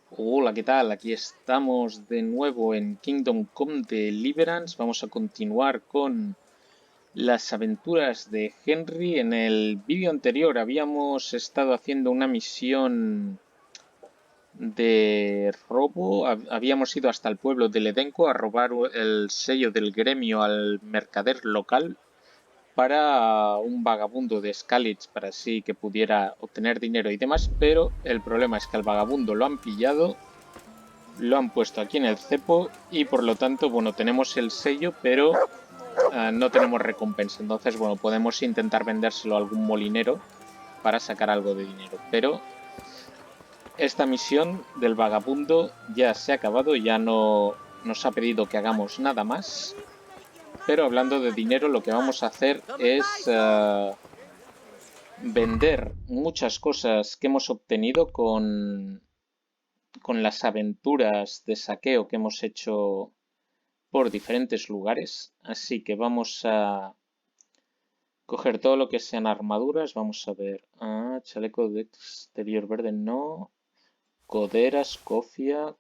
Hola, ¿qué tal? Aquí estamos de nuevo en Kingdom Come Deliverance. Vamos a continuar con las aventuras de Henry. En el vídeo anterior habíamos estado haciendo una misión de robo. Habíamos ido hasta el pueblo de Ledenco a robar el sello del gremio al mercader local para un vagabundo de Skalice para así que pudiera obtener dinero y demás, pero el problema es que al vagabundo lo han pillado. Lo han puesto aquí en el cepo y por lo tanto, bueno, tenemos el sello, pero no tenemos recompensa. Entonces, bueno, podemos intentar vendérselo a algún molinero para sacar algo de dinero. Pero esta misión del vagabundo ya se ha acabado, ya no nos ha pedido que hagamos nada más. Pero hablando de dinero, lo que vamos a hacer es vender muchas cosas que hemos obtenido con las aventuras de saqueo que hemos hecho por diferentes lugares, así que vamos a coger todo lo que sean armaduras. Vamos a ver, chaleco de exterior verde no, coderas, cofia,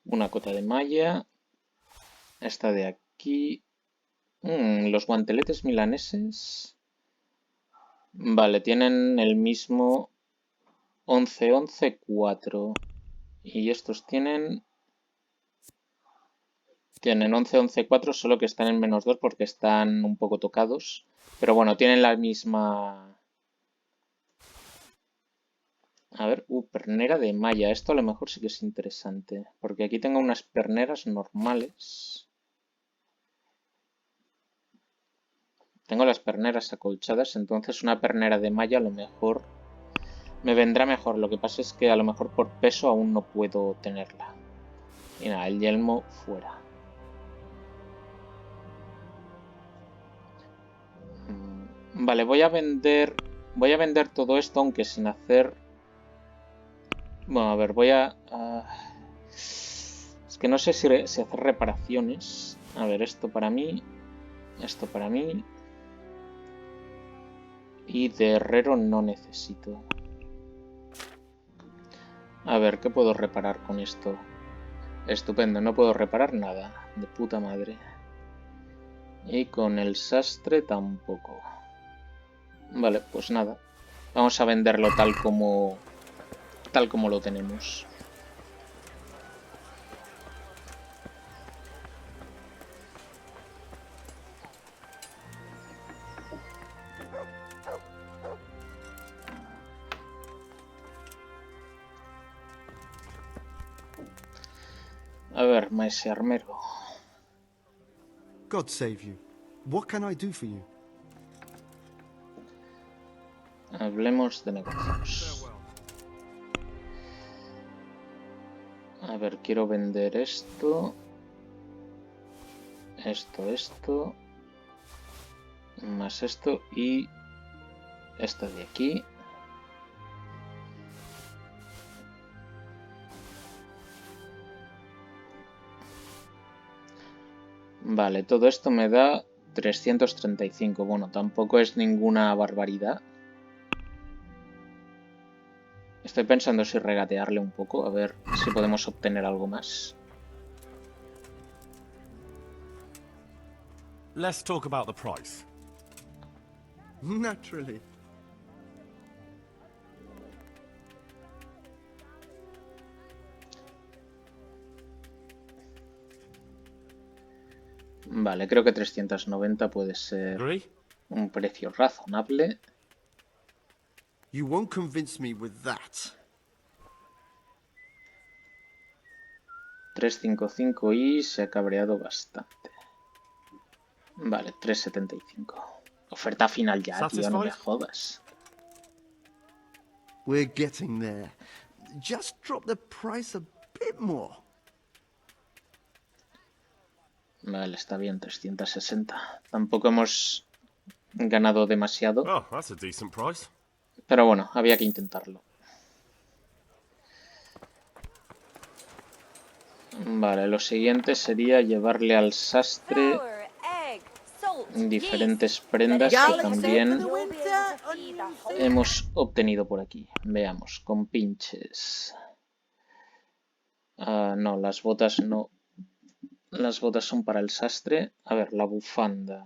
una cota de malla, esta de aquí, los guanteletes milaneses, vale, tienen el mismo 11-11-4 y estos tienen 11-11-4, solo que están en -2 porque están un poco tocados. Pero bueno, tienen la misma... A ver, pernera de malla. Esto a lo mejor sí que es interesante. Porque aquí tengo unas perneras normales. Tengo las perneras acolchadas, entonces una pernera de malla a lo mejor me vendrá mejor. Lo que pasa es que a lo mejor por peso aún no puedo tenerla. Y nada, el yelmo fuera. Vale, voy a vender todo esto, aunque sin hacer... Bueno, a ver, es que no sé si hacer reparaciones. A ver, esto para mí. Y de herrero no necesito. A ver, ¿qué puedo reparar con esto? Estupendo, no puedo reparar nada. De puta madre. Y con el sastre tampoco. Vale, pues nada. Vamos a venderlo tal como lo tenemos. A ver, maese armero. God save you. What can I do for you? Hablemos de negocios. A ver, quiero vender esto. Esto. Más esto y esto de aquí. Vale, todo esto me da 335. Bueno, tampoco es ninguna barbaridad. Estoy pensando si regatearle un poco, a ver si podemos obtener algo más. Let's talk about the price. Naturally. Vale, creo que 390 puede ser un precio razonable. You won't convince me with that. 355 y se ha cabreado bastante. Vale, 375. Oferta final ya, tío, no me jodas. We're getting there. Just drop the price a bit more. Vale, está bien, 360. Tampoco hemos ganado demasiado. Oh, that's a decent price. Pero bueno, había que intentarlo. Vale, lo siguiente sería llevarle al sastre diferentes prendas que también hemos obtenido por aquí? Veamos, con pinches. No, las botas no. Las botas son para el sastre. A ver, la bufanda.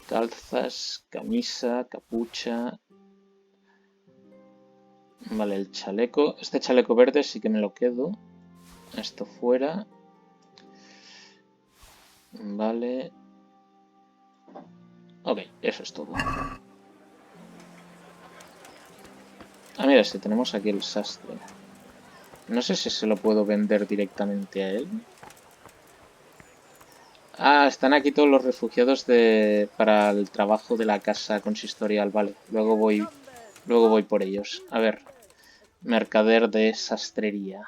Calzas, camisa, capucha. Vale, el chaleco. Este chaleco verde sí que me lo quedo. Esto fuera. Vale. Ok, eso es todo. Mira, si tenemos aquí el sastre. No sé si se lo puedo vender directamente a él. Están aquí todos los refugiados para el trabajo de la casa consistorial. Vale, luego voy por ellos. A ver, mercader de sastrería.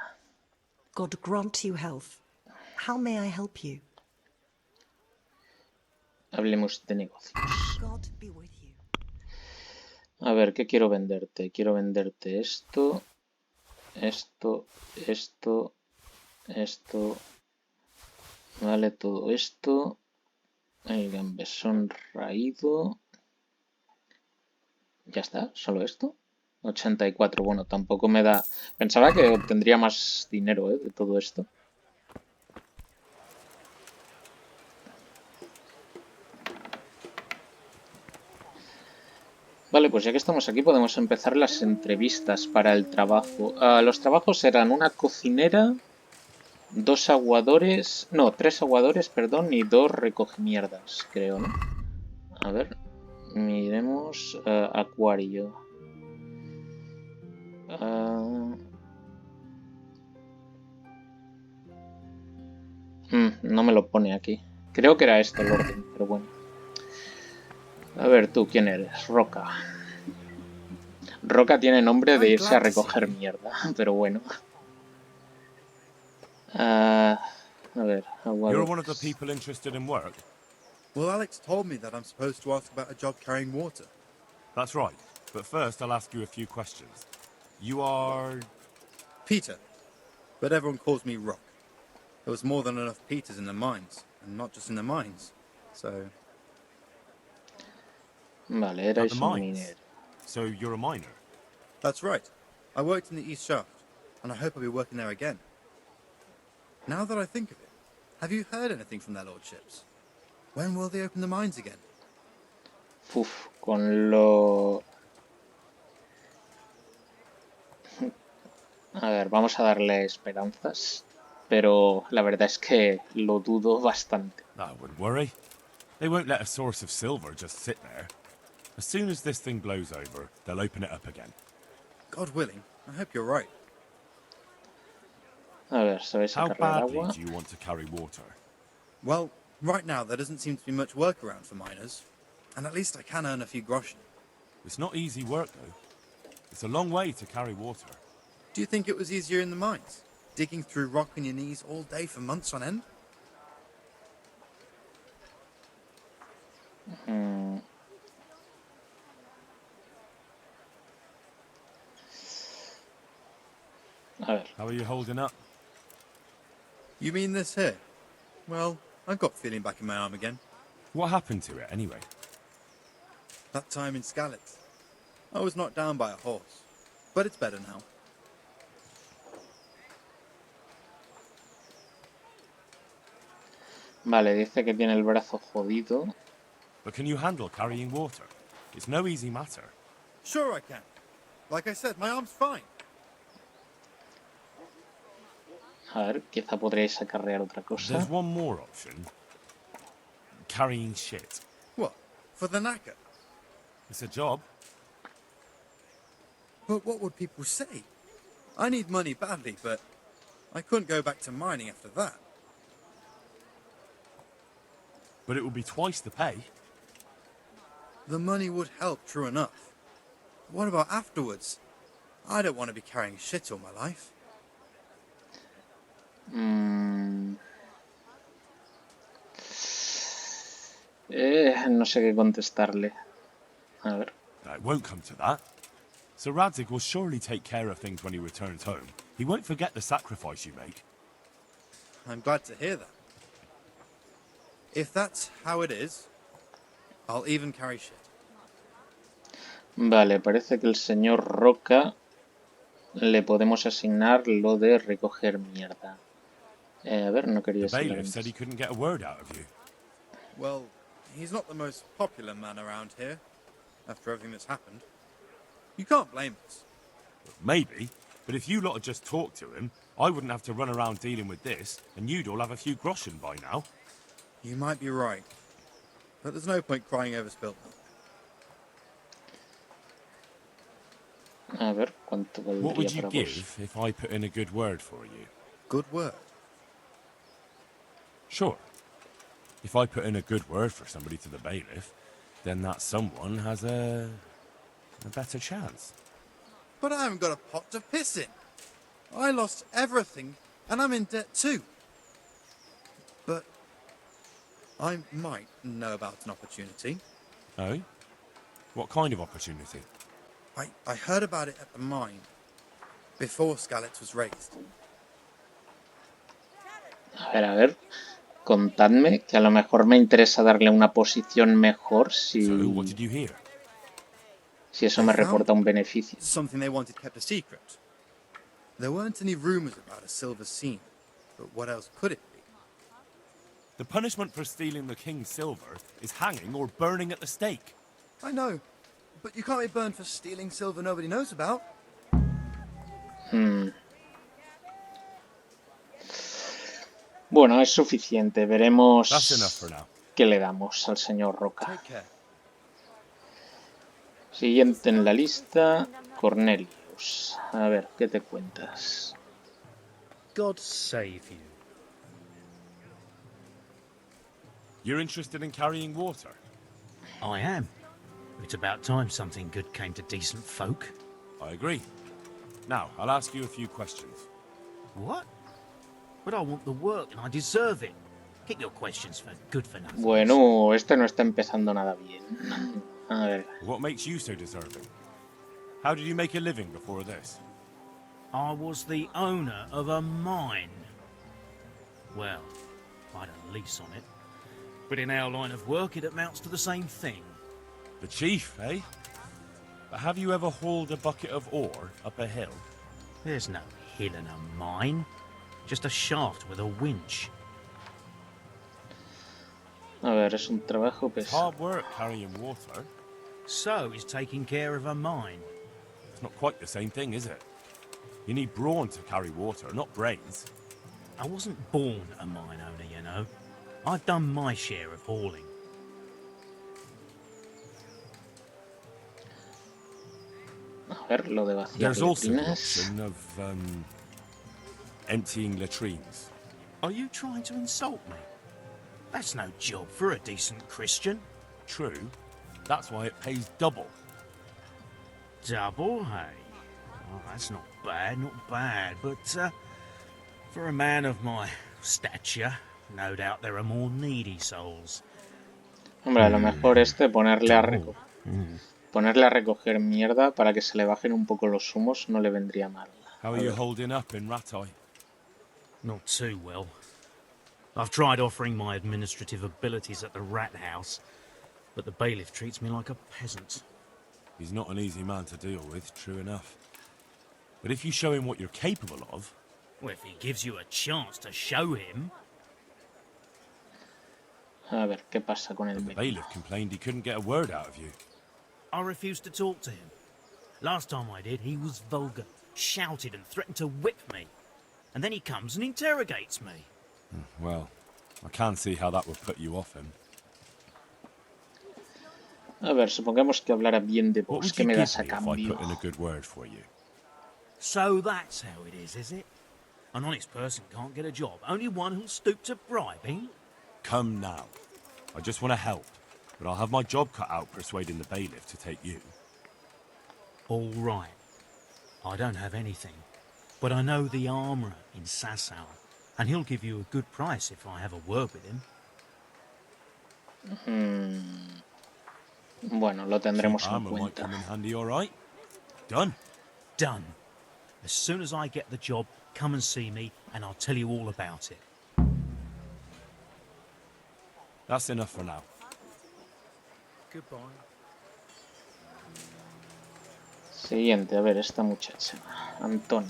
God grant you health. How may I help you? Hablemos de negocios. God be with you. A ver, ¿qué quiero venderte? Quiero venderte esto, esto, esto, esto. Vale, todo esto. El gambesón raído. Ya está, solo esto. 84, bueno, tampoco me da... Pensaba que obtendría más dinero, de todo esto. Vale, pues ya que estamos aquí podemos empezar las entrevistas para el trabajo. Los trabajos eran una cocinera, 3 aguadores, perdón, y 2 recogimierdas, creo, ¿no? A ver, miremos acuario. No me lo pone aquí. Creo que era este el orden, pero bueno. A ver, tú, ¿quién eres? Roca. Roca tiene nombre de irse a recoger mierda, pero bueno. A ver, You're one of the aguadores. people interested in work? Well, Alex told me that I'm supposed to ask about a job carrying water. That's right. But first, I'll ask you a few questions. You are... Peter. But everyone calls me Rock. There was more than enough Peters in the mines, and not just in the mines. So... Vale, at the erais un mines. minero. So you're a miner? That's right. I worked in the East Shaft, and I hope I'll be working there again. Now that I think of it, have you heard anything from their lordships? When will they open the mines again? Uf, con lo... A ver, vamos a darle esperanzas, pero la verdad es que lo dudo bastante. I wouldn't worry. They won't let a source of silver just sit there. As soon as this thing blows over, they'll open it up again. God willing, I hope you're right. A ver, ¿sabéis How cargar badly agua? do you want to carry water? Well, right now there doesn't seem to be much work around for miners. And at least I can earn a few groschen. It's not easy work, though. It's a long way to carry water. Do you think it was easier in the mines? Digging through rock on your knees all day for months on end? A ver, How are you holding up? You mean this here? Well, I've got feeling back in my arm again. What happened to it, anyway? That time in Skalice. I was knocked down by a horse. But it's better now. vale, dice que tiene el brazo jodido. But can you handle carrying water? It's no easy matter. Sure I can. Like I said, my arm's fine. A ver, quizá podréis acarrear otra cosa. There's one more option. Carrying shit. What? For the knacker? It's a job. But what would people say? I need money badly, but I couldn't go back to mining after that. But it would be twice the pay. The money would help, true enough. What about afterwards? I don't want to be carrying shit all my life. No sé qué contestarle. A ver. It won't come to that. Sir Radzig will surely take care of things when he returns home. He won't forget the sacrifice you make. I'm glad to hear that. If that's how it is, I'll even carry shit. Vale, parece que el señor Roca le podemos asignar lo de recoger mierda. A ver, no quería The asignar bailiff said he antes. couldn't get a word out of you. Well, he's not the most popular man around here, after everything that's happened. You can't blame us. Maybe, but if you lot had just talked to him, I wouldn't have to run around dealing with this, and you'd all have a few groschen by now. You might be right, but there's no point crying over spilt milk. A ver, ¿cuánto What valdría would you para give vos? if I put in a good word for you? Good word. Sure. If I put in a good word for somebody to the bailiff, then that someone has a better chance. But I haven't got a pot to piss in. I lost everything, and I'm in debt too. But I might know about an opportunity. Oh? What kind of opportunity? I heard about it at the mine, before Skalice was raised. A ver, contadme, que a lo mejor me interesa darle una posición mejor So, what si did you hear? eso They me found reporta un beneficio. something they wanted kept a secret. There weren't any rumors about a silver scene, but what else could it be? The punishment for stealing the king's silver is hanging or burning at the stake. I know, but you can't be burned for stealing silver nobody knows about. Bueno, es suficiente. That's enough Veremos for now. qué le damos al señor Roca. Take care. Siguiente en la lista, Cornelius. A ver, ¿qué te cuentas? God save you. You're interested in carrying water? I am. It's about time something good came to decent folk. I agree. Now, I'll ask you a few questions. What? But I want the work and I deserve it. Keep your questions for good for nothing. Bueno, este no está empezando nada bien. A ver, What makes you so deserving? How did you make a living before this? I was the owner of a mine. Well, I had a lease on it. But in our line of work, it amounts to the same thing. The chief, eh? But have you ever hauled a bucket of ore up a hill? There's no hill in a mine. Just a shaft with a winch. a ver, es un trabajo It's pesado. hard work carrying water. So is taking care of a mine. It's not quite the same thing, is it? You need brawn to carry water, not brains. I wasn't born a mine owner, you know. I've done my share of hauling. A ver, lo de vaciar There's also the letrinas. option of emptying latrines. Are you trying to insult me? That's no job for a decent Christian. True. That's why it pays double. Double, hey? Oh, that's not bad, but for a man of my stature, no doubt there are more needy souls. Hombre, a lo mejor ponerle a recoger mierda para que se le bajen un poco los humos no le vendría mal. How are you holding up in Ratai? Not too well. I've tried offering my administrative abilities at the rat house, but the bailiff treats me like a peasant. He's not an easy man to deal with, true enough. But if you show him what you're capable of... Well, if he gives you a chance to show him... A ver, ¿qué pasa con el The menú? bailiff complained he couldn't get a word out of you. I refused to talk to him. Last time I did, he was vulgar, shouted and threatened to whip me. And then he comes and interrogates me. Well, I can see how that would put you off him. A ver, supongamos que hablara bien de What vos. would ¿Qué you me give das a me if I cambio? put in a good word for you? So that's how it is it? An honest person can't get a job, only one who'll stoop to bribing? Come now. I just want to help, but I'll have my job cut out persuading the bailiff to take you. All right. I don't have anything, but I know the armourer in Sasau, and he'll give you a good price if I have a word with him. Bueno, lo tendremos Cheap en armor might cuenta. come in handy, all right. Done. Done. As soon as I get the job, come and see me, and I'll tell you all about it. That's enough for now. Goodbye. Siguiente, a ver, esta muchacha. Antonia.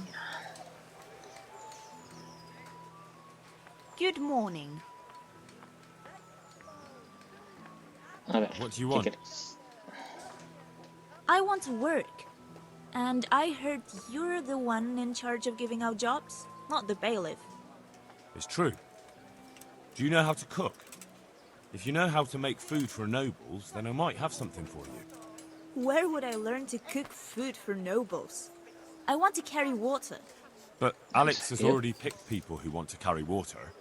Good morning. A ver, What do you ¿qué want? queréis? I want to work. And I heard you're the one in charge of giving out jobs, not the bailiff. It's true. Do you know how to cook? If you know how to make food for nobles, then I might have something for you. Where would I learn to cook food for nobles? I want to carry water. But Alex has Yep. already picked people who want to carry water.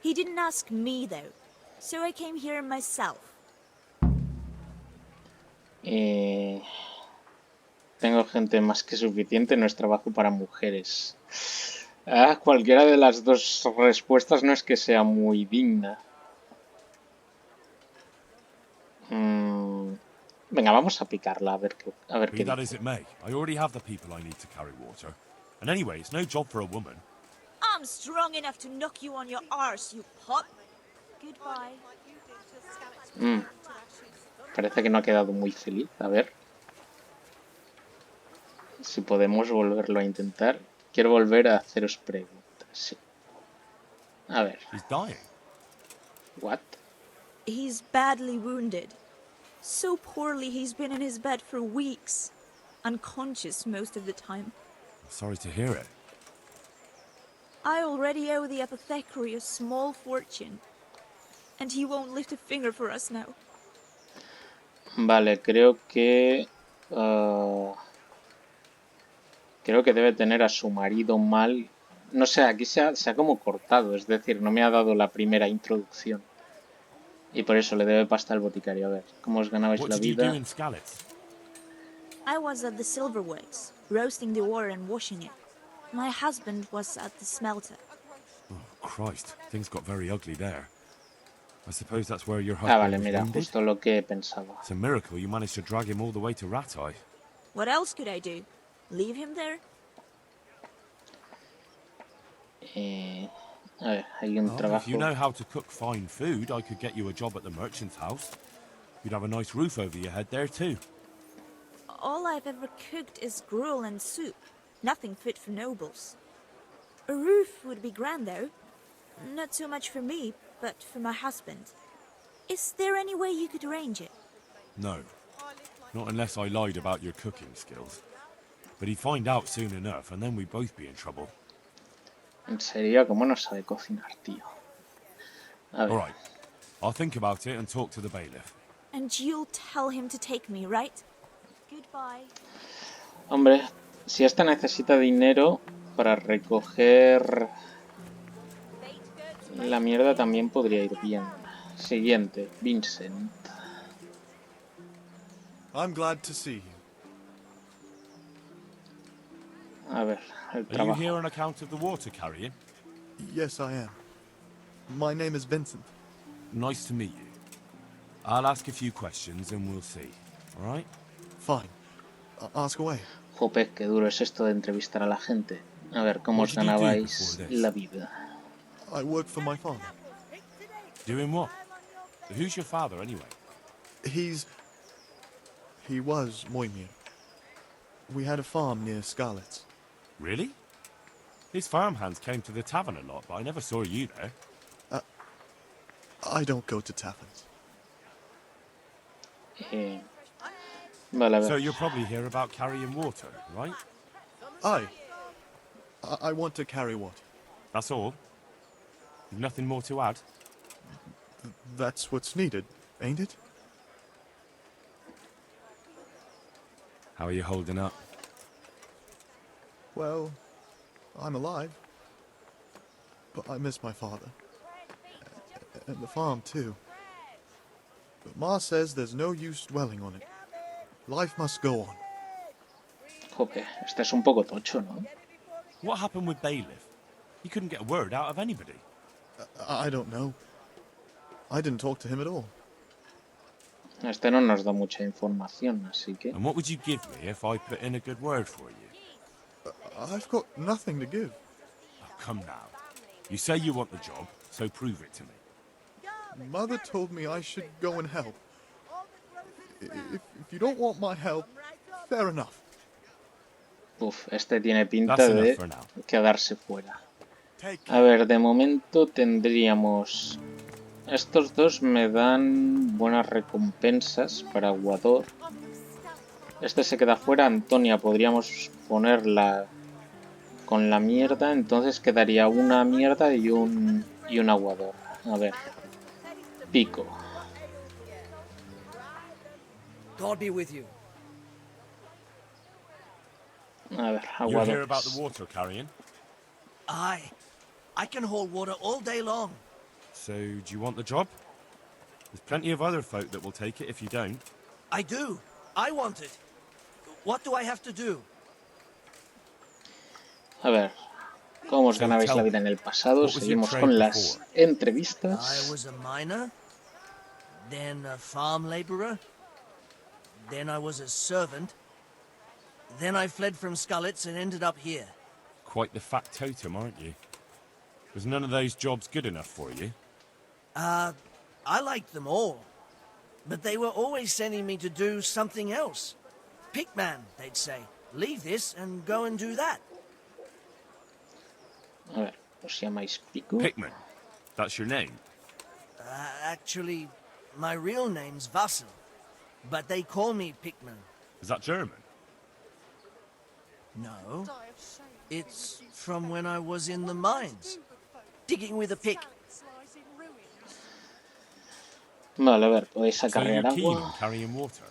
He didn't ask me, though. So I came here myself. Tengo gente más que suficiente, no es trabajo para mujeres. Cualquiera de las dos respuestas no es que sea muy digna. Venga, vamos a picarla a ver Be qué that dice. as it may, I already have the people I need to carry water. And anyway, it's no job for a woman. I'm strong enough to knock you on your arse, you pot. Goodbye. Parece que no ha quedado muy feliz. A ver si podemos volverlo a intentar. Quiero volver a haceros preguntas. Sí. A ver. He's dying. What? He's badly wounded. So poorly he's been in his bed for weeks. Unconscious most of the time. Sorry to hear it. I already owe the apothecary a small fortune. And he won't lift a finger for us now. Vale, creo que debe tener a su marido mal. No sé, aquí se ha como cortado, es decir, no me ha dado la primera introducción. Y por eso le debe pasta al boticario. A ver, ¿cómo os ganabais What la did you do vida? in Skalice? I was at the silverworks, roasting the ore and washing it. My husband was at the smelter. Oh, Christ. Things got very ugly there. I suppose that's where your husband Vale, was mira, wounded? justo lo que pensaba. It's a miracle you managed to drag him all the way to Rataje. What else could I do? Leave him there? A ver, hay un Well, trabajo. if you know how to cook fine food, I could get you a job at the merchant's house. You'd have a nice roof over your head there too. All I've ever cooked is gruel and soup. Nothing fit for nobles. A roof would be grand, though. Not so much for me, but for my husband. Is there any way you could arrange it? No. Not unless I lied about your cooking skills. But he'd find out soon enough, and then we'd both be in trouble. En serio, ¿cómo no sabe cocinar, tío? A ver. Alright. I'll think about it and talk to the bailiff. And you'll tell him to take me, right? Goodbye. Hombre, si esta necesita dinero para recoger la mierda también podría ir bien. Siguiente, Vincent. I'm glad to see you. A ver, el Are you trabajo. here on account of the water carrying? Yes, I am. My name is Vincent. Nice to meet you. I'll ask a few questions and we'll see. Alright? Fine. Ask away. Jope, qué duro es esto de entrevistar a la gente. A ver, ¿cómo os What did you do ganabais before this? la vida? I work for my father. Doing what? Who's your father anyway? He was Moimir. We had a farm near Skalice. Really? His farmhands came to the tavern a lot, but I never saw you there. I don't go to taverns. Vale, a ver. So you're probably here about carrying water, right? I want to carry water. That's all? You've nothing more to add? That's what's needed, ain't it? How are you holding up? Well, I'm alive. But I miss my father. And the farm, too. But Ma says there's no use dwelling on it. Life must go on. Jope, este es un poco tocho, ¿no? What happened with Bailiff? He couldn't get a word out of anybody. I don't know. I didn't talk to him at all. Este no nos da mucha información, así que... And what would you give me if I put in a good word for you? I've got nothing to give. Oh, come now. You say you want the job, so prove it to me. Mother told me I should go and help. If you don't want my help, fair enough. Uf, este tiene pinta That's enough de for now. quedarse fuera. Take A ver, de momento tendríamos... Estos dos me dan buenas recompensas para aguador. Este se queda fuera. Antonia podríamos ponerla con la mierda. Entonces quedaría una mierda y un aguador. A ver. Pico. God be with you. A ver, You hear about the aguadores. water carrying? Aye. I can haul water all day long. So, do you want the job? There's plenty of other folk that will take it if you don't. I do. I want it. What do I have to do? A ver. ¿Cómo os So ganabais tell la me, vida en el pasado? what was your Seguimos trade con las before? I entrevistas. was a miner, then a farm laborer, then I was a servant, then I fled from Skalice and ended up here. Quite the factotum, aren't you? Was none of those jobs good enough for you? I liked them all, but they were always sending me to do something else. Pickman, they'd say. Leave this and go and do that. A ver, os llamáis Pico. Pickman. That's your name? Actually, my real name's Vassal, but they call me Pickman. Is that German? No, it's from when I was in the mines, digging with a pick. Vale, a ver, podéis So acarrear you're keen agua. on carrying water?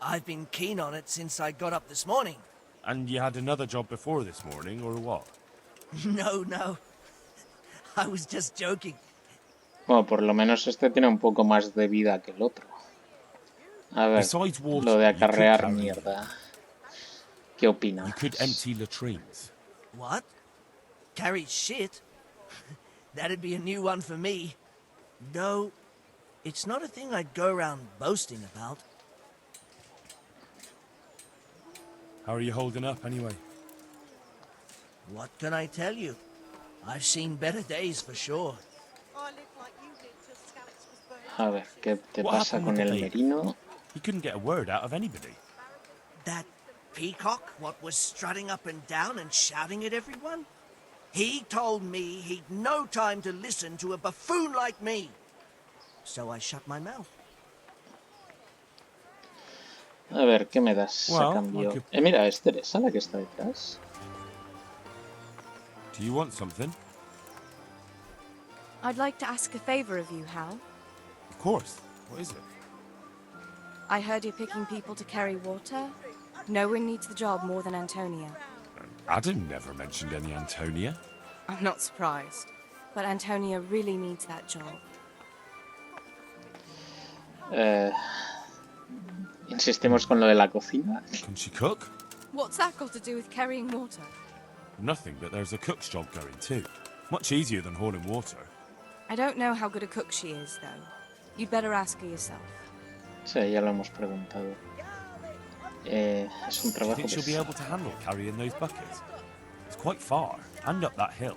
I've been keen on it since I got up this morning. And you had another job before this morning, or what? No. I was just joking. Bueno, por lo menos este tiene un poco más de vida que el otro. A ver, Besides water, lo de you could acarrear carry- mierda. ¿Qué opinas? You could empty latrines. What? Carry shit? That'd be a new one for me. No, it's not a thing I'd go around boasting about. How are you holding up, anyway? What can I tell you? I've seen better days for sure. A ver, ¿qué te What pasa happened con with el the baby? merino? He couldn't get a word out of anybody. That peacock, what was strutting up and down and shouting at everyone? He told me he'd no time to listen to a buffoon like me. So I shut my mouth. A ver, ¿qué me das a Well, cambio? I could- Mira, es Teresa la que está detrás. Do you want something? I'd like to ask a favor of you, Hal. Of course. What is it? I heard you're picking people to carry water. No one needs the job more than Antonia. Adam never mentioned any Antonia. I'm not surprised. But Antonia really needs that job. Insistimos con lo de la cocina. Can she cook? What's that got to do with carrying water? Nothing, but there's a cook's job going too. Much easier than hauling water. I don't know how good a cook she is, though. You'd better ask her yourself. Sí, ya lo hemos preguntado. Es un Do you trabajo think she'll be pesado. able to handle carrying those buckets? It's quite far, and up that hill.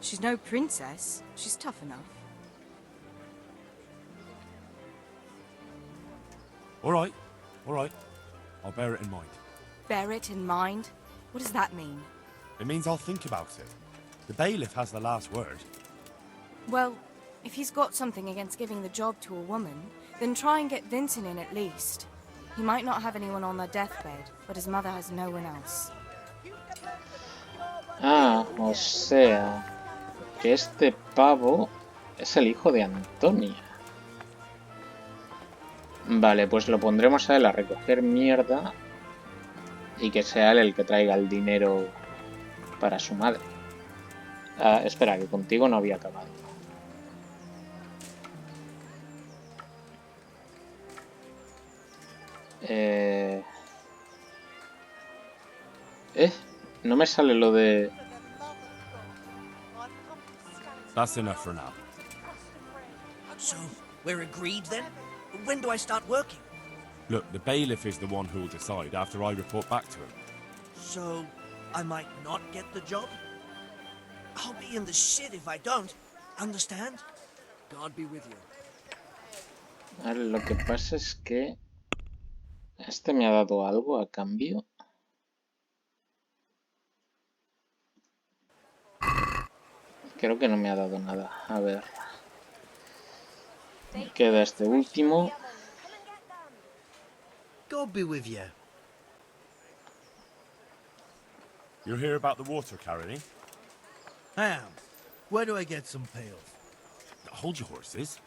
She's no princess. She's tough enough. All right. I'll bear it in mind. Bear it in mind? What does that mean? It means I'll think about it. The bailiff has the last word. Well, if he's got something against giving the job to a woman, then try and get Vincent in at least. He might not have anyone on their deathbed, but his mother has no one else. Ah, o sea, que este pavo es el hijo de Antonia. Vale, pues lo pondremos a él a recoger mierda y que sea él el que traiga el dinero para su madre. Ah, espera, que contigo no había acabado. No me sale lo de... That's enough for now. So, we're agreed then? When do I start working? Look, the bailiff is the one who'll decide after I report back to him. So, I might not get the job? I'll be in the shit if I don't. Understand? God be with you. Vale, lo que pasa es que... Este me ha dado algo a cambio. Creo que no me ha dado nada. A ver. Queda este último. God be with you. You're here about the water carrying? I am. Where do I get some pails? Hold your horses.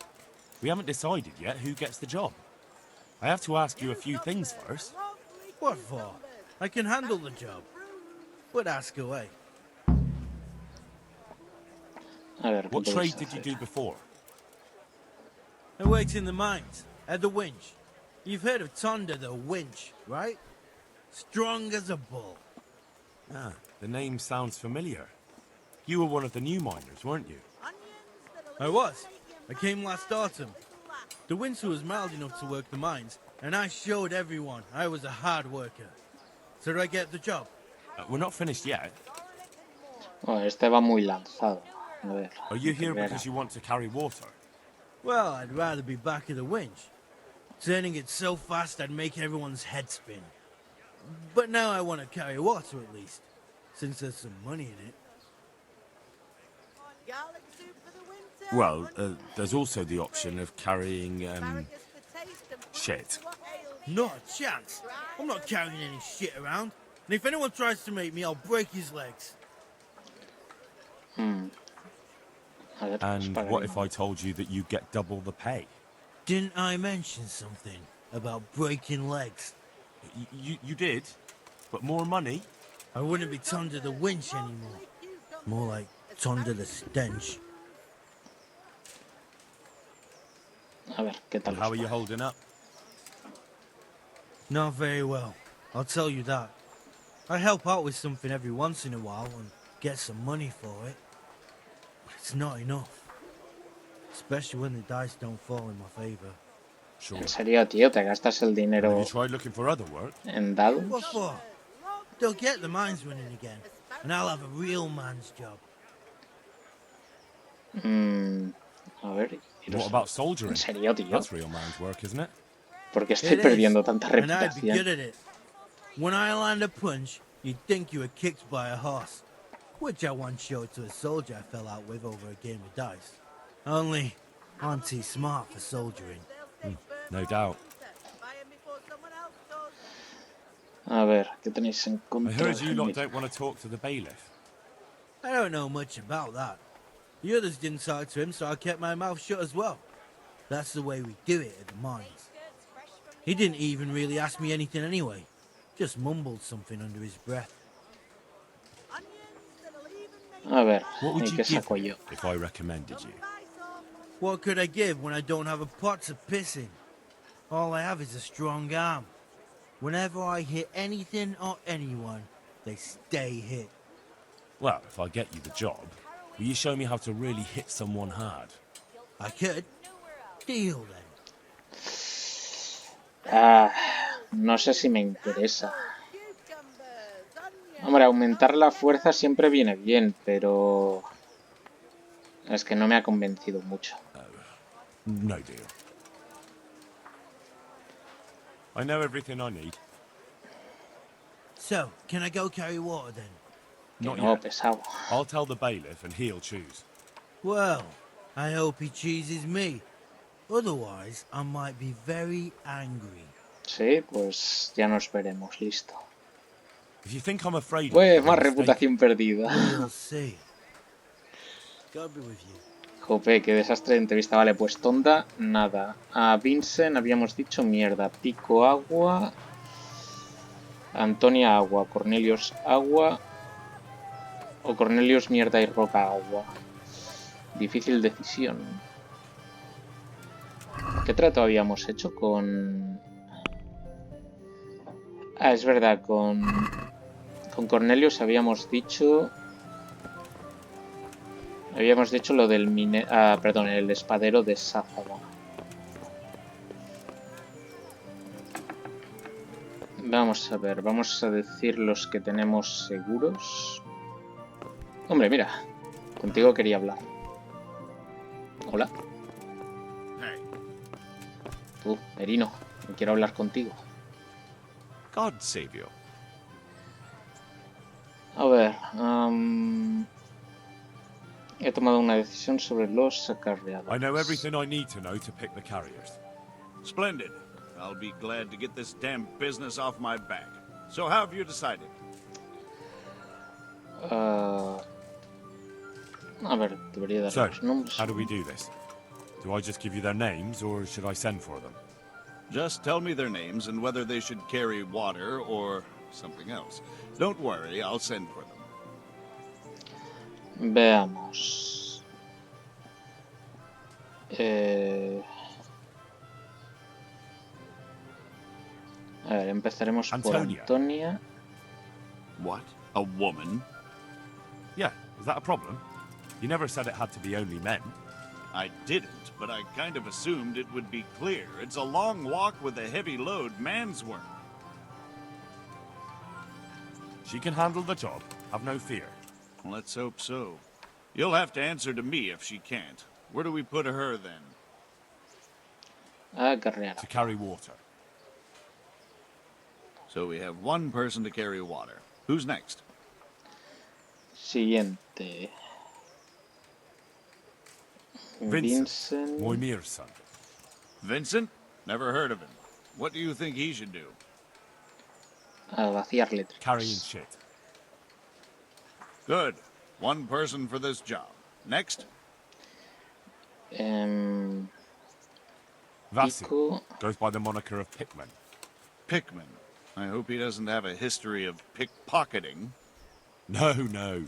We haven't decided yet who gets the job. I have to ask you a few things first. What for? I can handle the job. But ask away. A ver, ¿qué What podéis trade did hacer? you do before? I worked in the mines, at the winch. You've heard of Tonda the winch, right? Strong as a bull. Ah, the name sounds familiar. You were one of the new miners, weren't you? I was. I came last autumn. The winter was mild enough to work the mines, and I showed everyone I was a hard worker. So did I get the job? We're not finished yet. Oh, este va muy lanzado. A ver. Are you here primera. because you want to carry water? Well, I'd rather be back at the winch. Turning it so fast I'd make everyone's head spin. But now I want to carry water at least, since there's some money in it. Well, there's also the option of carrying, shit. Not a chance. I'm not carrying any shit around. And if anyone tries to make me, I'll break his legs. A ver, And espera, what if I told you that you get double the pay? Didn't I mention something about breaking legs? You did, but more money? I wouldn't be Tonda the winch anymore. More like Tonda the stench. A ver, ¿qué tal? And how os are you va? holding up? Not very well, I'll tell you that. I help out with something every once in a while and get some money for it. But it's not enough. Especially when the dice don't fall in my favor. Sure. ¿En serio, tío? ¿Te gastas el Have dinero you tried looking for other work? en dados? What for? They'll get the mines running again, and I'll have a real man's job. A ver. What about soldiering? ¿En serio, tío? That's real man's work, isn't it? Porque estoy It is, perdiendo tanta and I'd be reputación. good at it. When I land a punch, you'd think you were kicked by a horse. Which I once showed to a soldier I fell out with over a game of dice. Only, aren't he smart for soldiering? No doubt. A ver, ¿qué tenéis en I contra? heard you lot de don't want to talk to the bailiff. I don't know much about that. The others didn't talk to him, so I kept my mouth shut as well. That's the way we do it at the mines. He didn't even really ask me anything anyway. Just mumbled something under his breath. A ver, What would ¿y you qué give saco me yo? if I recommended you? What could I give when I don't have a pot to piss in? All I have is a strong arm. Whenever I hit anything or anyone, they stay hit. Well, if I get you the job, will you show me how to really hit someone hard? I could. Deal then. No sé si me interesa. Hombre, aumentar la fuerza siempre viene bien, pero es que no me ha convencido mucho. No deal. I know everything I need. So, can I go carry water then? Que Not no, yet. pesado. I'll tell the bailiff and he'll choose. Well, I hope he chooses me. Otherwise, I might be very angry. Sí, pues ya nos veremos, listo. If you think I'm afraid of Pues you, más you're mistaken. reputación perdida. We'll see. God be with you. Jope, qué desastre de entrevista. Vale, pues Tonda, nada. A Vincent habíamos dicho mierda. Pico, agua. Antonia, agua. Cornelius, agua. O Cornelius, mierda y roca, agua. Difícil decisión. ¿Qué trato habíamos hecho con...? Ah, es verdad, con Cornelius habíamos dicho lo del perdón, el espadero de Sázaga. Vamos a ver, vamos a decir los que tenemos seguros. Hombre, mira, contigo quería hablar. Hola. Tú, Merino, me quiero hablar contigo. God save you. A ver, He tomado una decisión sobre los acarreados. I know everything I need to know to pick the carriers. Splendid. I'll be glad to get this damn business off my back. So how have you decided? A ver, debería dar So, los nombres. how do we do this? Do I just give you their names, or should I send for them? Just tell me their names and whether they should carry water or something else. Don't worry, I'll send for them. Veamos. A ver, empezaremos por Antonia. Antonia. What? A woman? Yeah, is that a problem? You never said it had to be only men. I didn't, but I kind of assumed it would be clear. It's a long walk with a heavy load, man's work. She can handle the job, have no fear. Let's hope so. You'll have to answer to me if she can't. Where do we put her then? Acarrear. To carry water. So we have one person to carry water. Who's next? Siguiente. Vincent. Moimir's son. Vincent? Never heard of him. What do you think he should do? A vaciar letras. Carrying shit. Good. One person for this job. Next? Vasil Pico. goes by the moniker of Pickman. Pickman. I hope he doesn't have a history of pickpocketing. No, no.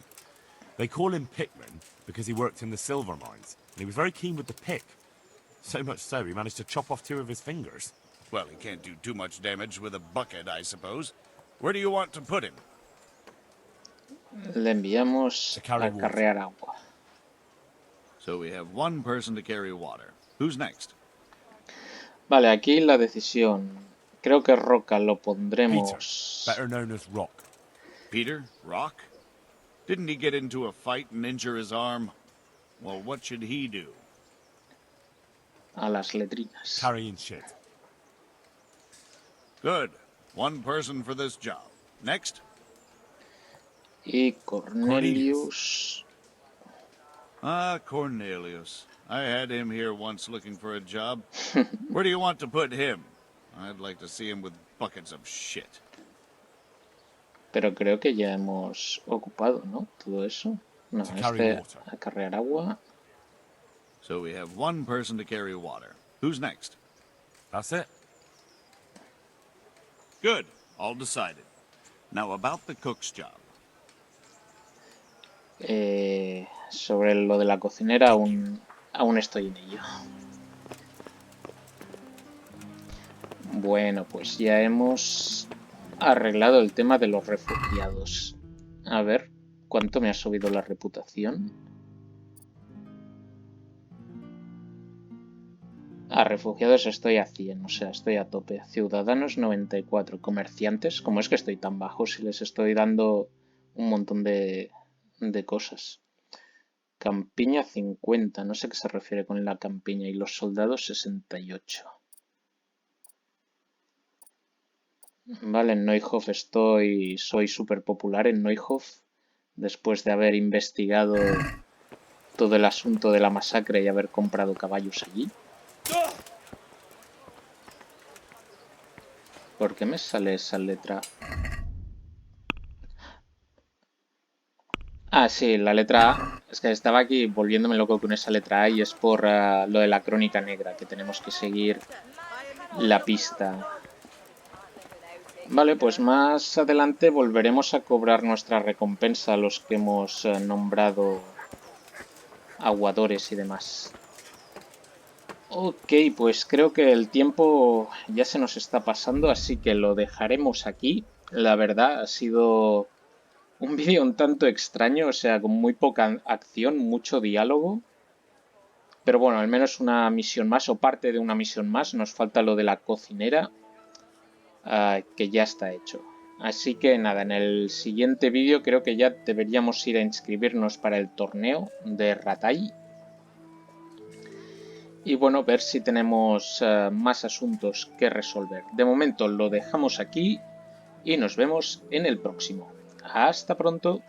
They call him Pickman because he worked in the silver mines, and he was very keen with the pick. So much so, he managed to chop off 2 of his fingers. Well, he can't do too much damage with a bucket, I suppose. Where do you want to put him? Le enviamos To a carry water. carrear agua. So we have one person to carry water. Who's next? Vale, aquí la decisión. Creo que Roca lo Peter, pondremos. better known as Rock. Peter? Rock? Didn't he get into a fight and injure his arm? Well, what should he do? A las letrinas. Carrying shit. Good. One person for this job. Next? Y Cornelius. Ah, Cornelius. I had him here once looking for a job. Where do you want to put him? I'd like to see him with buckets of shit. Pero creo que ya hemos ocupado, ¿no? Todo eso. No, To carry water. a carrear agua. So we have one person to carry water. Who's next? That's it. Good. All decided. Now about the cook's job. Sobre lo de la cocinera aún estoy en ello. Bueno, pues ya hemos arreglado el tema de los refugiados. A ver, ¿cuánto me ha subido la reputación? A refugiados estoy a 100, o sea, estoy a tope. Ciudadanos 94. Comerciantes, ¿cómo es que estoy tan bajo si les estoy dando un montón de cosas? Campiña 50, no sé qué se refiere con la campiña. Y los soldados 68. Vale, en Neuhof soy súper popular en Neuhof. Después de haber investigado todo el asunto de la masacre y haber comprado caballos allí. ¿Por qué me sale esa letra? Ah, sí, la letra A. Es que estaba aquí volviéndome loco con esa letra A y es por lo de la crónica negra, que tenemos que seguir la pista. Vale, pues más adelante volveremos a cobrar nuestra recompensa a los que hemos nombrado aguadores y demás. Ok, pues creo que el tiempo ya se nos está pasando, así que lo dejaremos aquí. La verdad, ha sido un vídeo un tanto extraño, o sea, con muy poca acción, mucho diálogo. Pero bueno, al menos una misión más, o parte de una misión más. Nos falta lo de la cocinera, que ya está hecho. Así que nada, en el siguiente vídeo creo que ya deberíamos ir a inscribirnos para el torneo de Rataje. Y bueno, ver si tenemos más asuntos que resolver. De momento lo dejamos aquí y nos vemos en el próximo. Hasta pronto.